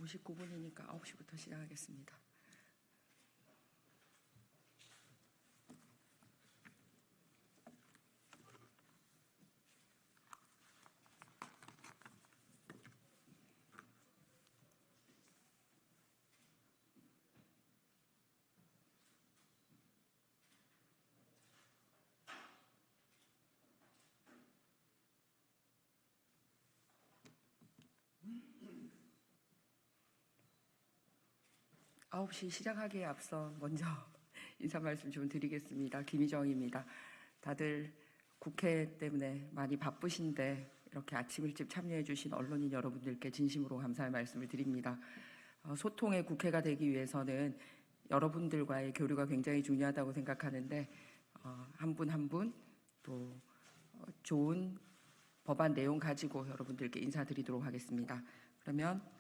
59분이니까 9시부터 시작하겠습니다. 아홉 시 시작하기에 앞서 먼저 인사 말씀 좀 드리겠습니다. 김희정입니다. 다들 국회 때문에 많이 바쁘신데 이렇게 아침 일찍 참여해 주신 언론인 여러분들께 진심으로 감사의 말씀을 드립니다. 소통의 국회가 되기 위해서는 여러분들과의 교류가 굉장히 중요하다고 생각하는데 한 분 한 분 또 좋은 법안 내용 가지고 여러분들께 인사드리도록 하겠습니다. 그러면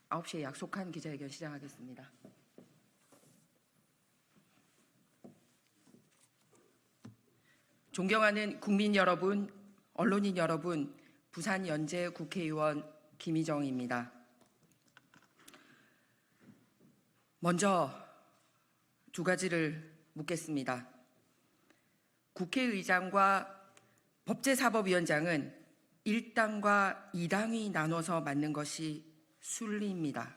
9시에 약속한 기자회견 시작하겠습니다. 존경하는 국민 여러분, 언론인 여러분, 부산 연재 국회의원 김희정입니다. 먼저 두 가지를 묻겠습니다. 국회의장과 법제사법위원장은 1당과 2당이 나눠서 맡는 것이 순리입니다.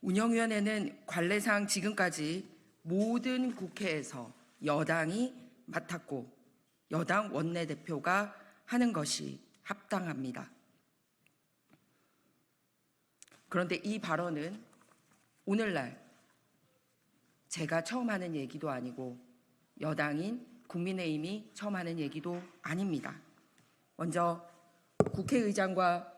운영위원회는 관례상 지금까지 모든 국회에서 여당이 맡았고 여당 원내대표가 하는 것이 합당합니다. 그런데 이 발언은 오늘날 제가 처음 하는 얘기도 아니고 여당인 국민의힘이 처음 하는 얘기도 아닙니다. 먼저 국회의장과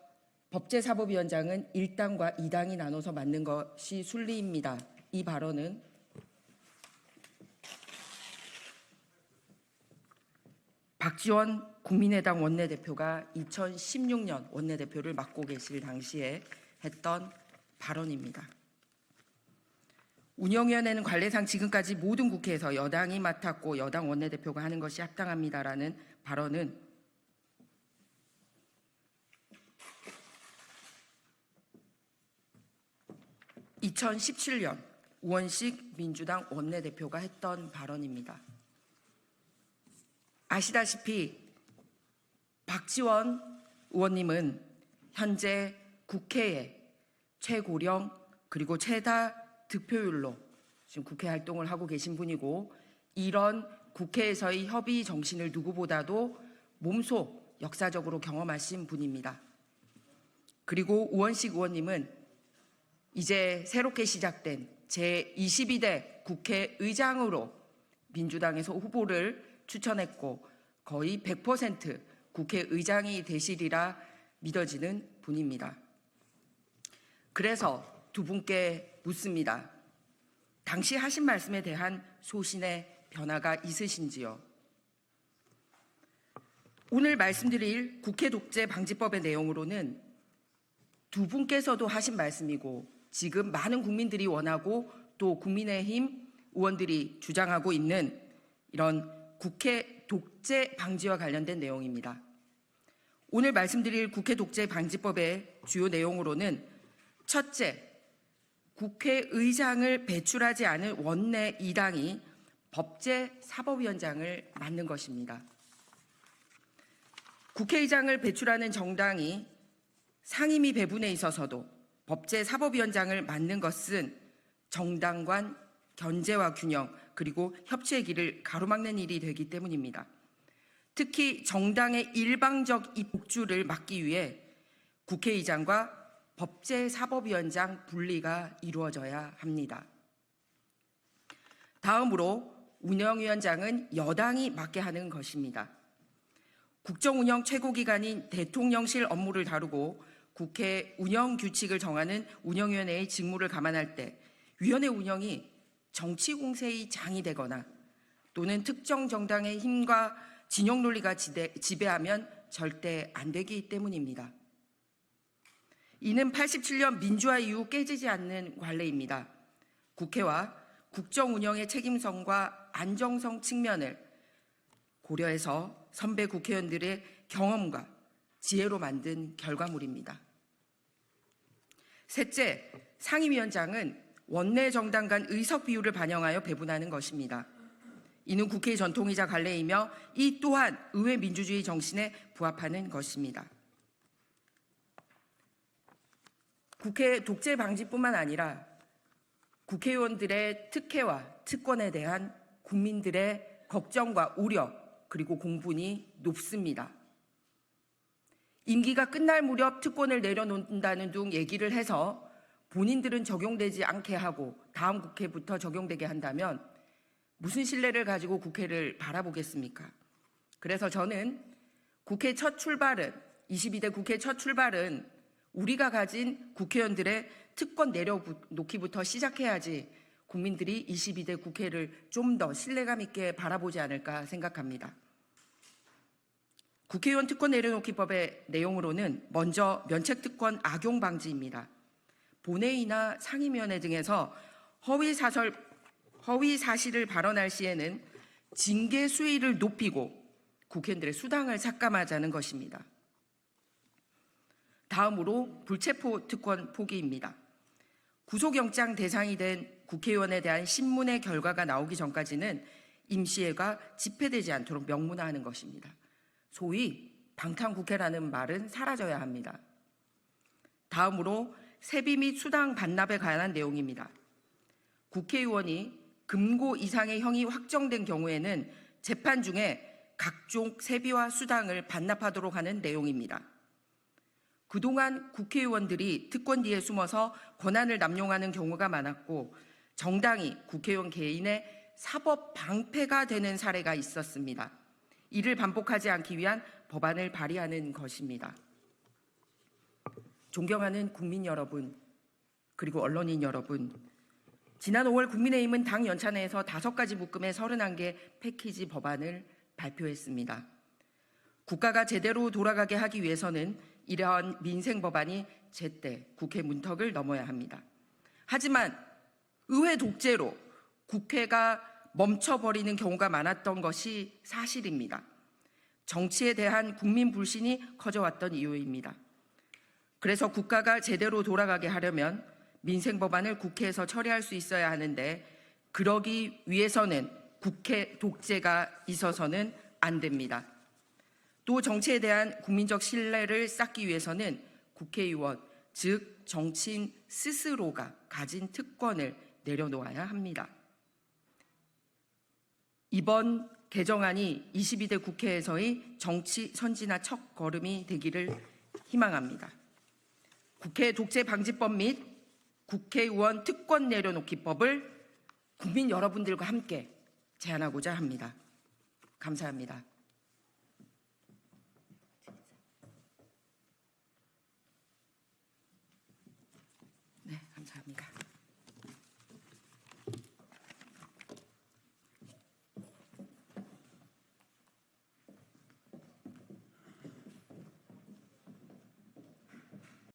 법제사법위원장은 1당과 2당이 나눠서 맡는 것이 순리입니다. 이 발언은 박지원 국민의당 원내대표가 2016년 원내대표를 맡고 계실 당시에 했던 발언입니다. 운영위원회는 관례상 지금까지 모든 국회에서 여당이 맡았고 여당 원내대표가 하는 것이 합당합니다라는 발언은 2017년 우원식 민주당 원내대표가 했던 발언입니다. 아시다시피 박지원 의원님은 현재 국회의 최고령 그리고 최다 득표율로 지금 국회 활동을 하고 계신 분이고 이런 국회에서의 협의 정신을 누구보다도 몸소 역사적으로 경험하신 분입니다. 그리고 우원식 의원님은 이제 새롭게 시작된 제22대 국회의장으로 민주당에서 후보를 추천했고 거의 100% 국회의장이 되시리라 믿어지는 분입니다. 그래서 두 분께 묻습니다. 당시 하신 말씀에 대한 소신의 변화가 있으신지요? 오늘 말씀드릴 국회 독재 방지법의 내용으로는 두 분께서도 하신 말씀이고 지금 많은 국민들이 원하고 또 국민의힘 의원들이 주장하고 있는 이런 국회 독재 방지와 관련된 내용입니다. 오늘 말씀드릴 국회 독재 방지법의 주요 내용으로는 첫째, 국회의장을 배출하지 않은 원내 2당이 법제사법위원장을 맡는 것입니다. 국회의장을 배출하는 정당이 상임위 배분에 있어서도 법제사법위원장을 맡는 것은 정당 간 견제와 균형 그리고 협치의 길을 가로막는 일이 되기 때문입니다. 특히 정당의 일방적 독주를 막기 위해 국회의장과 법제사법위원장 분리가 이루어져야 합니다. 다음으로 운영위원장은 여당이 맡게 하는 것입니다. 국정운영 최고기관인 대통령실 업무를 다루고 국회 운영 규칙을 정하는 운영위원회의 직무를 감안할 때 위원회 운영이 정치 공세의 장이 되거나 또는 특정 정당의 힘과 진영 논리가 지배하면 절대 안 되기 때문입니다. 이는 87년 민주화 이후 깨지지 않는 관례입니다. 국회와 국정 운영의 책임성과 안정성 측면을 고려해서 선배 국회의원들의 경험과 지혜로 만든 결과물입니다. 셋째, 상임위원장은 원내 정당 간 의석 비율을 반영하여 배분하는 것입니다. 이는 국회의 전통이자 관례이며 이 또한 의회 민주주의 정신에 부합하는 것입니다. 국회 독재 방지뿐만 아니라 국회의원들의 특혜와 특권에 대한 국민들의 걱정과 우려 그리고 공분이 높습니다. 임기가 끝날 무렵 특권을 내려놓는다는 등 얘기를 해서 본인들은 적용되지 않게 하고 다음 국회부터 적용되게 한다면 무슨 신뢰를 가지고 국회를 바라보겠습니까? 그래서 저는 국회 첫 출발은 22대 국회 첫 출발은 우리가 가진 국회의원들의 특권 내려놓기부터 시작해야지 국민들이 22대 국회를 좀 더 신뢰감 있게 바라보지 않을까 생각합니다. 국회의원 특권 내려놓기법의 내용으로는 먼저 면책특권 악용 방지입니다. 본회의나 상임위원회 등에서 허위 사실을 발언할 시에는 징계 수위를 높이고 국회의원들의 수당을 삭감하자는 것입니다. 다음으로 불체포 특권 포기입니다. 구속영장 대상이 된 국회의원에 대한 신문의 결과가 나오기 전까지는 임시회가 집회되지 않도록 명문화하는 것입니다. 소위 방탄국회라는 말은 사라져야 합니다. 다음으로 세비 및 수당 반납에 관한 내용입니다. 국회의원이 금고 이상의 형이 확정된 경우에는 재판 중에 각종 세비와 수당을 반납하도록 하는 내용입니다. 그동안 국회의원들이 특권 뒤에 숨어서 권한을 남용하는 경우가 많았고 정당이 국회의원 개인의 사법 방패가 되는 사례가 있었습니다. 이를 반복하지 않기 위한 법안을 발의하는 것입니다. 존경하는 국민 여러분, 그리고 언론인 여러분, 지난 5월 국민의힘은 당 연찬회에서 5가지 묶음의 31개 패키지 법안을 발표했습니다. 국가가 제대로 돌아가게 하기 위해서는 이러한 민생 법안이 제때 국회 문턱을 넘어야 합니다. 하지만 의회 독재로 국회가 멈춰버리는 경우가 많았던 것이 사실입니다. 정치에 대한 국민 불신이 커져왔던 이유입니다. 그래서 국가가 제대로 돌아가게 하려면 민생 법안을 국회에서 처리할 수 있어야 하는데 그러기 위해서는 국회 독재가 있어서는 안 됩니다. 또 정치에 대한 국민적 신뢰를 쌓기 위해서는 국회의원, 즉 정치인 스스로가 가진 특권을 내려놓아야 합니다. 이번 개정안이 22대 국회에서의 정치 선진화 첫 걸음이 되기를 희망합니다. 국회 독재 방지법 및 국회의원 특권 내려놓기법을 국민 여러분들과 함께 제안하고자 합니다. 감사합니다.